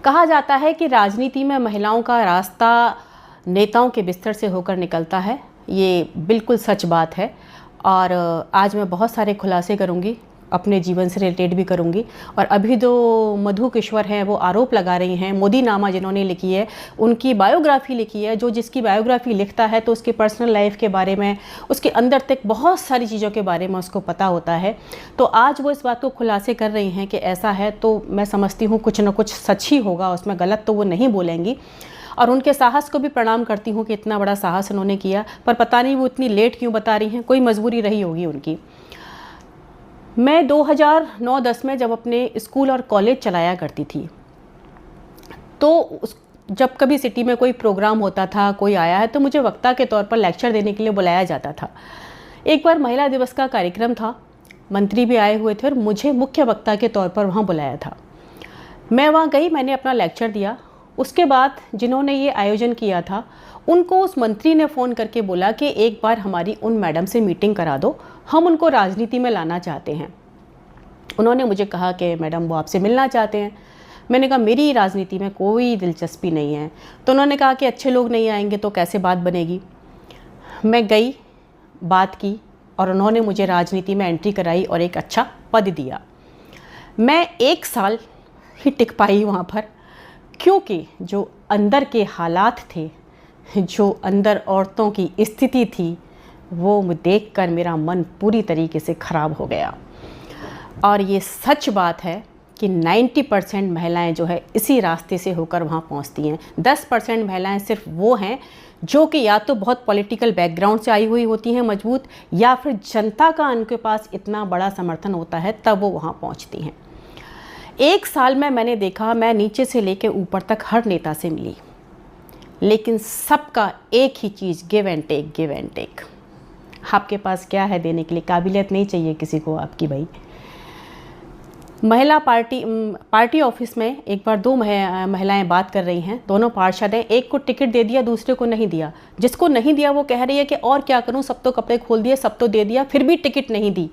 कहा जाता है कि राजनीति में महिलाओं का रास्ता नेताओं के बिस्तर से होकर निकलता है। ये बिल्कुल सच बात है और आज मैं बहुत सारे खुलासे करूंगी, अपने जीवन से रिलेटेड भी करूंगी। और अभी जो मधु किश्वर हैं वो आरोप लगा रही हैं, मोदी नामा जिन्होंने लिखी है, उनकी बायोग्राफी लिखी है। जो जिसकी बायोग्राफी लिखता है तो उसकी पर्सनल लाइफ के बारे में, उसके अंदर तक बहुत सारी चीज़ों के बारे में उसको पता होता है। तो आज वो इस बात को खुलासे कर रही हैं कि ऐसा है, तो मैं समझती हूँ कुछ ना कुछ सच ही होगा उसमें, गलत तो वो नहीं बोलेंगी। और उनके साहस को भी प्रणाम करती हूँ कि इतना बड़ा साहस उन्होंने किया, पर पता नहीं वो इतनी लेट क्यों बता रही हैं, कोई मजबूरी रही होगी उनकी। मैं 2009-10 में जब अपने स्कूल और कॉलेज चलाया करती थी, तो जब कभी सिटी में कोई प्रोग्राम होता था, कोई आया है, तो मुझे वक्ता के तौर पर लेक्चर देने के लिए बुलाया जाता था। एक बार महिला दिवस का कार्यक्रम था, मंत्री भी आए हुए थे और मुझे मुख्य वक्ता के तौर पर वहाँ बुलाया था। मैं वहाँ गई, मैंने अपना लेक्चर दिया। उसके बाद जिन्होंने ये आयोजन किया था उनको उस मंत्री ने फ़ोन करके बोला कि एक बार हमारी उन मैडम से मीटिंग करा दो, हम उनको राजनीति में लाना चाहते हैं। उन्होंने मुझे कहा कि मैडम वो आपसे मिलना चाहते हैं। मैंने कहा मेरी राजनीति में कोई दिलचस्पी नहीं है। तो उन्होंने कहा कि अच्छे लोग नहीं आएंगे तो कैसे बात बनेगी। मैं गई, बात की और उन्होंने मुझे राजनीति में एंट्री कराई और एक अच्छा पद दिया। मैं 1 साल ही टिक पाई वहाँ पर, क्योंकि जो अंदर के हालात थे, जो अंदर औरतों की स्थिति थी, वो देखकर मेरा मन पूरी तरीके से ख़राब हो गया। और ये सच बात है कि 90% महिलाएं जो है इसी रास्ते से होकर वहाँ पहुँचती हैं। 10% महिलाएं सिर्फ वो हैं जो कि या तो बहुत पॉलिटिकल बैकग्राउंड से आई हुई होती हैं मजबूत, या फिर जनता का उनके पास इतना बड़ा समर्थन होता है तब वो वहाँ पहुँचती हैं। 1 साल में मैंने देखा, मैं नीचे से लेकर ऊपर तक हर नेता से मिली, लेकिन सबका एक ही चीज़, give and take, give and take. आपके पास क्या है देने के लिए? काबिलियत नहीं चाहिए किसी को आपकी भाई। महिला पार्टी ऑफिस में एक बार 2 महिलाएं बात कर रही हैं, दोनों पार्षद हैं। एक को टिकट दे दिया, दूसरे को नहीं दिया। जिसको नहीं दिया वो कह रही है कि और क्या करूं, सब तो कपड़े खोल दिए, सब तो दे दिया, फिर भी टिकट नहीं दी।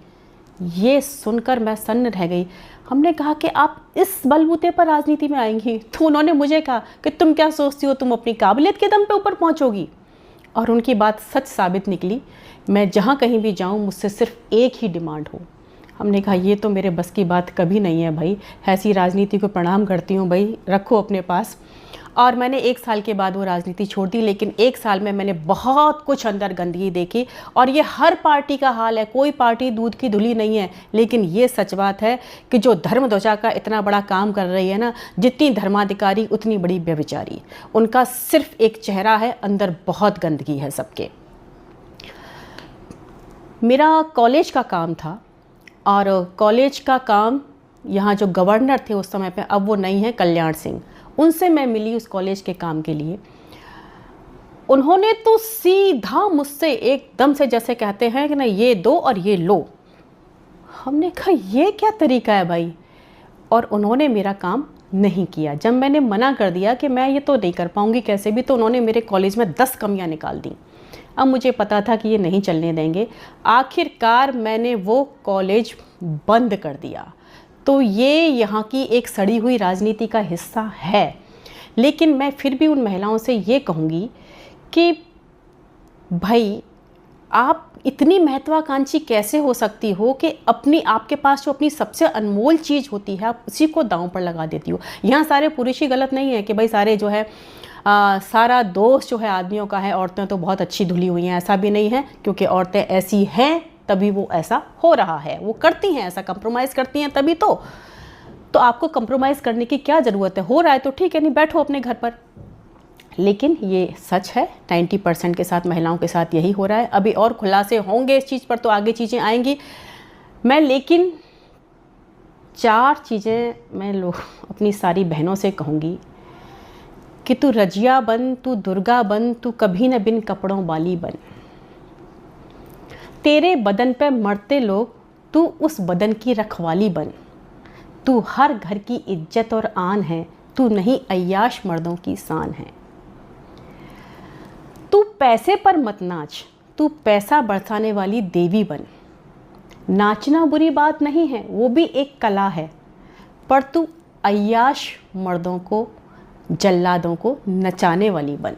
ये सुनकर मैं सन्न रह गई। हमने कहा कि आप इस बलबूते पर राजनीति में आएंगी? तो उन्होंने मुझे कहा कि तुम क्या सोचती हो, तुम अपनी काबिलियत के दम पे ऊपर पहुंचोगी? और उनकी बात सच साबित निकली। मैं जहाँ कहीं भी जाऊँ मुझसे सिर्फ एक ही डिमांड हो। हमने कहा ये तो मेरे बस की बात कभी नहीं है भाई, ऐसी राजनीति को प्रणाम करती हूँ भाई, रखो अपने पास। और मैंने 1 साल के बाद वो राजनीति छोड़ दी। लेकिन 1 साल में मैंने बहुत कुछ अंदर गंदगी देखी, और ये हर पार्टी का हाल है, कोई पार्टी दूध की धुली नहीं है। लेकिन ये सच बात है कि जो धर्म ध्वजा का इतना बड़ा काम कर रही है ना, जितनी धर्माधिकारी उतनी बड़ी व्यभिचारी। उनका सिर्फ एक चेहरा है, अंदर बहुत गंदगी है सबके। मेरा कॉलेज का काम था, और कॉलेज का काम यहाँ जो गवर्नर थे उस समय पे, अब वो नहीं है, कल्याण सिंह, उनसे मैं मिली उस कॉलेज के काम के लिए। उन्होंने तो सीधा मुझसे एकदम से, जैसे कहते हैं कि ना ये दो और ये लो। हमने कहा ये क्या तरीका है भाई? और उन्होंने मेरा काम नहीं किया। जब मैंने मना कर दिया कि मैं ये तो नहीं कर पाऊंगी कैसे भी, तो उन्होंने मेरे कॉलेज में 10 कमियां निकाल दी। अब मुझे पता था कि ये नहीं चलने देंगे। आखिरकार मैंने वो कॉलेज बंद कर दिया। तो ये यहाँ की एक सड़ी हुई राजनीति का हिस्सा है। लेकिन मैं फिर भी उन महिलाओं से ये कहूँगी कि भाई आप इतनी महत्वाकांक्षी कैसे हो सकती हो कि आपके पास जो अपनी सबसे अनमोल चीज़ होती है आप उसी को दांव पर लगा देती हो। यहाँ सारे पुरुष ही गलत नहीं है कि भाई सारे जो है सारा दोष जो है आदमियों का है, औरतें तो बहुत अच्छी धुली हुई हैं, ऐसा भी नहीं है। क्योंकि औरतें ऐसी हैं तभी वो ऐसा हो रहा है, वो करती हैं ऐसा, कंप्रोमाइज़ करती हैं तभी तो आपको कंप्रोमाइज़ करने की क्या ज़रूरत है? हो रहा है तो ठीक है, नहीं बैठो अपने घर पर। लेकिन ये सच है, 90% के साथ महिलाओं के साथ यही हो रहा है। अभी और खुलासे होंगे इस चीज़ पर, तो आगे चीज़ें आएंगी। मैं लेकिन 4 चीज़ें मैं अपनी सारी बहनों से कहूँगी कि तू रजिया बन, तू दुर्गा बन, तू कभी न बिन कपड़ों वाली बन। तेरे बदन पे मरते लोग, तू उस बदन की रखवाली बन। तू हर घर की इज्जत और आन है, तू नहीं अय्याश मर्दों की शान है। तू पैसे पर मत नाच, तू पैसा बरसाने वाली देवी बन। नाचना बुरी बात नहीं है, वो भी एक कला है, पर तू अय्याश मर्दों को, जल्लादों को नचाने वाली बन।